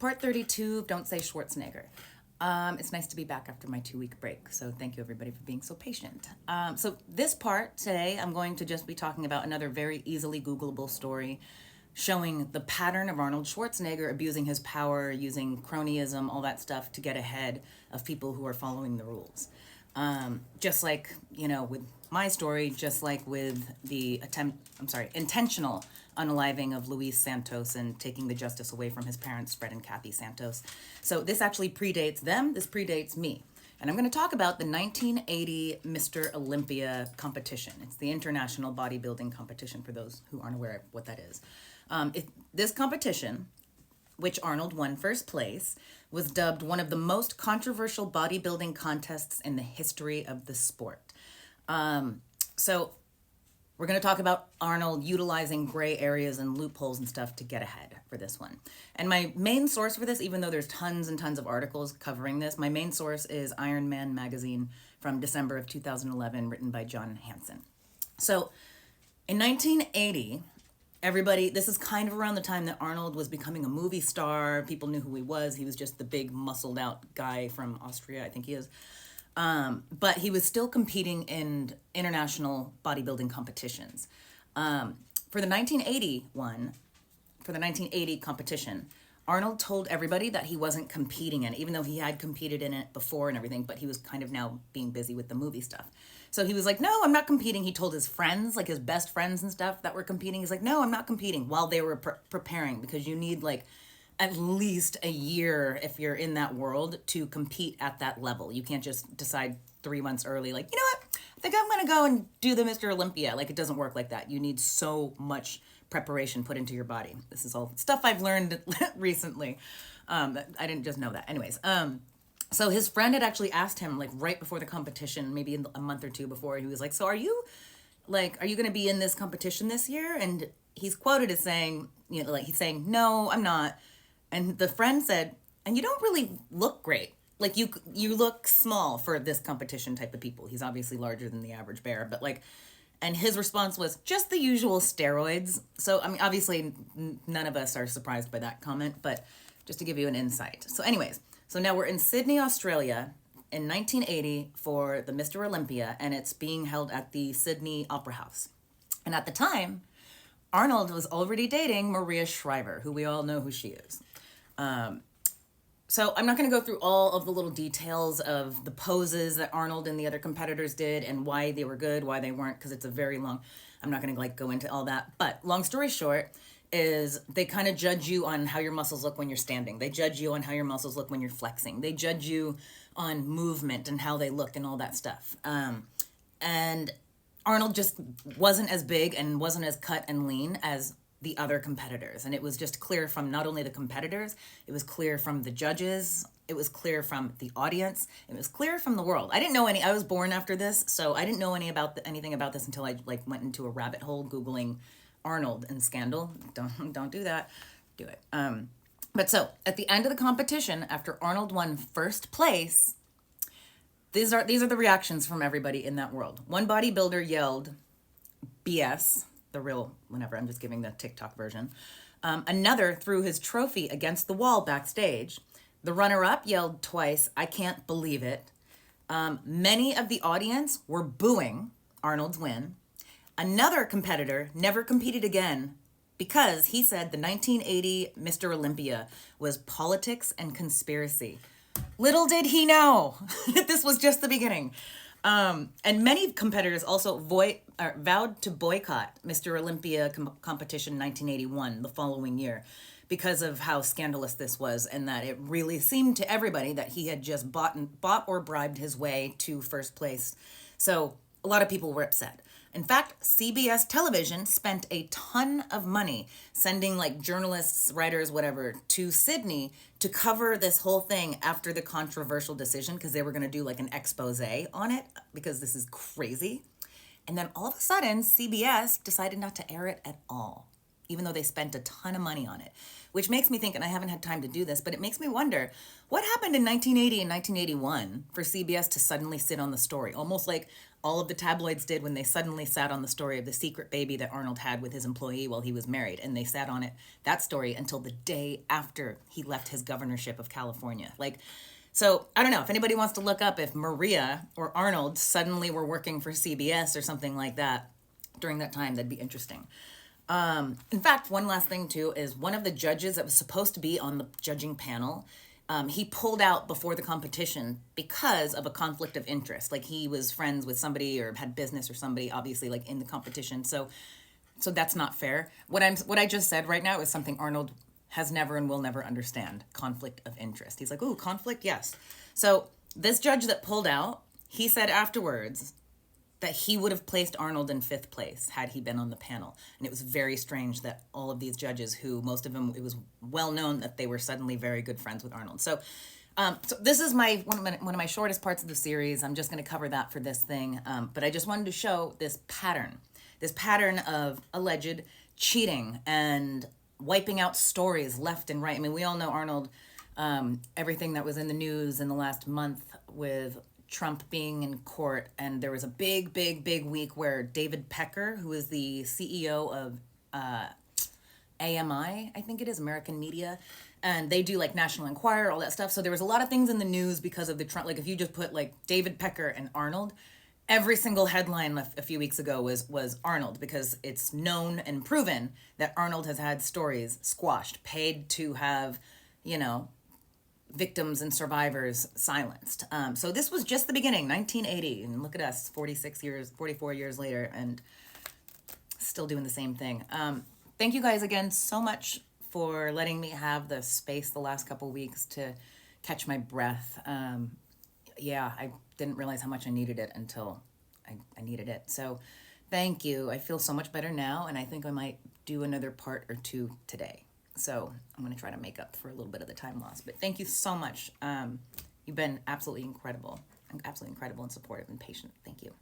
part 32 of Don't Say Schwarzenegger. It's nice to be back after my 2-week break, so thank you everybody for being so patient. So this part today, I'm going to just be talking about another very easily Googleable story showing the pattern of Arnold Schwarzenegger abusing his power, using cronyism, all that stuff to get ahead of people who are following the rules. Just like, with my story, just like with the intentional unaliving of Luis Santos and taking the justice away from his parents, Fred and Kathy Santos. So this actually predates them, this predates me. And I'm going to talk about the 1980 Mr. Olympia competition. It's the international bodybuilding competition, for those who aren't aware of what that is. This competition, which Arnold won first place, was dubbed one of the most controversial bodybuilding contests in the history of the sport. So we're going to talk about Arnold utilizing gray areas and loopholes and stuff to get ahead for this one. And my main source for this, even though there's tons and tons of articles covering this, my main source is Iron Man magazine from December of 2011, written by John Hansen. So in 1980, this is kind of around the time that Arnold was becoming a movie star. People knew who he was. He was just the big muscled out guy from Austria, I think he is. But he was still competing in international bodybuilding competitions. For the 1980 competition, Arnold told everybody that he wasn't competing in it, even though he had competed in it before and everything, but he was kind of now being busy with the movie stuff. So he was like, no, I'm not competing. He told his friends, like his best friends and stuff that were competing. He's like, no, I'm not competing, while they were preparing, because you need like at least a year if you're in that world to compete at that level. You can't just decide 3 months early, like, you know what, I think I'm going to go and do the Mr. Olympia. Like, it doesn't work like that. You need so much preparation put into your body. This is all stuff I've learned recently. I didn't just know that. Anyways, so his friend had actually asked him, like, right before the competition, maybe a month or two before, he was like, so are you going to be in this competition this year? And he's quoted as saying, he's saying, no, I'm not. And the friend said, and you don't really look great. Like, you look small for this competition type of people. He's obviously larger than the average bear, but and his response was just the usual steroids. So, I mean, obviously none of us are surprised by that comment, but just to give you an insight. So anyways, so now we're in Sydney, Australia in 1980 for the Mr. Olympia, and it's being held at the Sydney Opera House. And at the time, Arnold was already dating Maria Shriver, who we all know who she is. So I'm not going to go through all of the little details of the poses that Arnold and the other competitors did and why they were good, why they weren't, because it's a very long, I'm not going to go into all that. But long story short is they kind of judge you on how your muscles look when you're standing. They judge you on how your muscles look when you're flexing. They judge you on movement and how they look and all that stuff. And Arnold just wasn't as big and wasn't as cut and lean as the other competitors. And it was just clear from not only the competitors, it was clear from the judges, it was clear from the audience, it was clear from the world. I didn't know I was born after this, so I didn't know anything about this until I went into a rabbit hole Googling Arnold and scandal. Don't do that. Do it. But so at the end of the competition, after Arnold won first place, these are the reactions from everybody in that world. One bodybuilder yelled, BS, the real, whenever, I'm just giving the TikTok version. Another threw his trophy against the wall backstage. The runner-up yelled twice, I can't believe it. Many of the audience were booing Arnold's win. Another competitor never competed again because he said the 1980 Mr. Olympia was politics and conspiracy. Little did he know that this was just the beginning. And many competitors also vowed to boycott Mr. Olympia competition 1981, the following year, because of how scandalous this was, and that it really seemed to everybody that he had just bought or bribed his way to first place. So a lot of people were upset. In fact, CBS Television spent a ton of money sending journalists, writers, whatever, to Sydney to cover this whole thing after the controversial decision, because they were going to do an expose on it, because this is crazy. And then all of a sudden, CBS decided not to air it at all, even though they spent a ton of money on it, which makes me think, and I haven't had time to do this, but it makes me wonder, what happened in 1980 and 1981 for CBS to suddenly sit on the story? Almost like all of the tabloids did when they suddenly sat on the story of the secret baby that Arnold had with his employee while he was married. And they sat on that story until the day after he left his governorship of California. Like, so I don't know if anybody wants to look up if Maria or Arnold suddenly were working for CBS or something like that during that time. That'd be interesting. In fact, one last thing too is one of the judges that was supposed to be on the judging panel, he pulled out before the competition because of a conflict of interest. Like he was friends with somebody or had business or somebody, obviously, like in the competition. So that's not fair. What I just said right now is something Arnold has never and will never understand. Conflict of interest. He's like, ooh, conflict, yes. So this judge that pulled out, he said afterwards that he would have placed Arnold in 5th place had he been on the panel. And it was very strange that all of these judges, who most of them, it was well known that they were suddenly very good friends with Arnold. So this is one of my shortest parts of the series. I'm just going to cover that for this thing. But I just wanted to show this pattern of alleged cheating and wiping out stories left and right. I mean, we all know Arnold, everything that was in the news in the last month with Trump being in court, and there was a big week where David Pecker, who is the CEO of AMI, I think it is, American Media, and they do like National Enquirer, all that stuff. So there was a lot of things in the news because of the Trump, like if you just put like David Pecker and Arnold, every single headline a few weeks ago was Arnold, because it's known and proven that Arnold has had stories squashed, paid to have, victims and survivors silenced. So this was just the beginning, 1980, and look at us, 44 years later, and still doing the same thing. Thank you guys again so much for letting me have the space the last couple weeks to catch my breath. I didn't realize how much I needed it until I needed it. So thank you. I feel so much better now, and I think I might do another part or two today. So I'm going to try to make up for a little bit of the time lost. But thank you so much. You've been absolutely incredible and supportive and patient. Thank you.